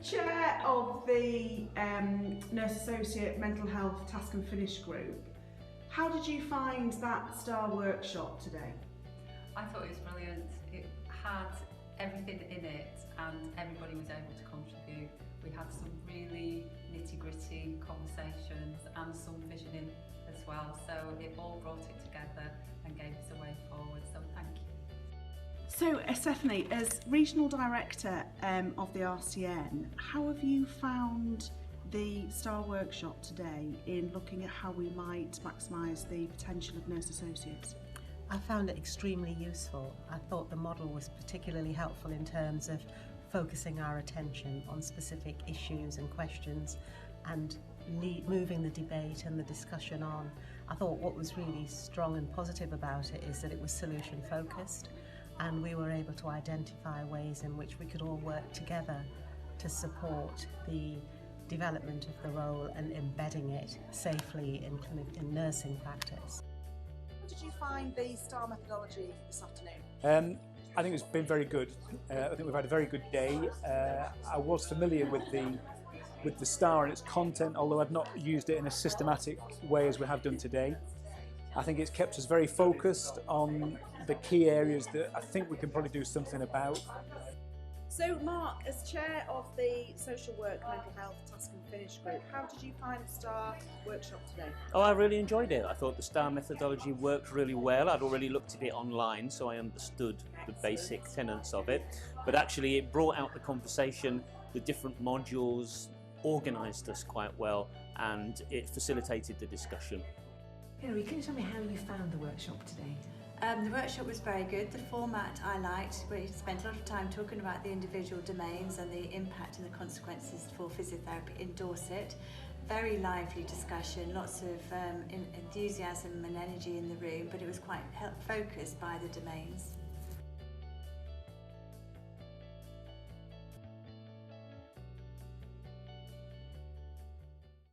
Chair of the Nurse Associate Mental Health Task and Finish Group, how did you find that Star workshop today? I thought it was brilliant. It had everything in it and everybody was able to contribute. We had some really nitty-gritty conversations and some visioning as well, so it all brought it together and gave us a way forward, so thank you. So Stephanie, as Regional Director of the RCN, how have you found the Star Workshop today in looking at how we might maximise the potential of nurse associates? I found it extremely useful. I thought the model was particularly helpful in terms of focusing our attention on specific issues and questions and moving the debate and the discussion on. I thought what was really strong and positive about it is that it was solution focused, and we were able to identify ways in which we could all work together to support the development of the role and embedding it safely in nursing practice. How did you find the STAR methodology this afternoon? I think it's been very good. I think we've had a very good day. I was familiar with the STAR and its content, although I've not used it in a systematic way as we have done today. I think it's kept us very focused on the key areas that I think we can probably do something about. So Mark, as Chair of the Social Work, Mental Health Task and Finish Group, how did you find the STAR workshop today? Oh, I really enjoyed it. I thought the STAR methodology worked really well. I'd already looked at it online, so I understood the basic tenets of it. But actually it brought out the conversation, the different modules, organised us quite well, and it facilitated the discussion. Hilary, can you tell me how you found the workshop today? The workshop was very good. The format I liked. We spent a lot of time talking about the individual domains and the impact and the consequences for physiotherapy in Dorset. Very lively discussion, lots of enthusiasm and energy in the room, but it was quite focused by the domains.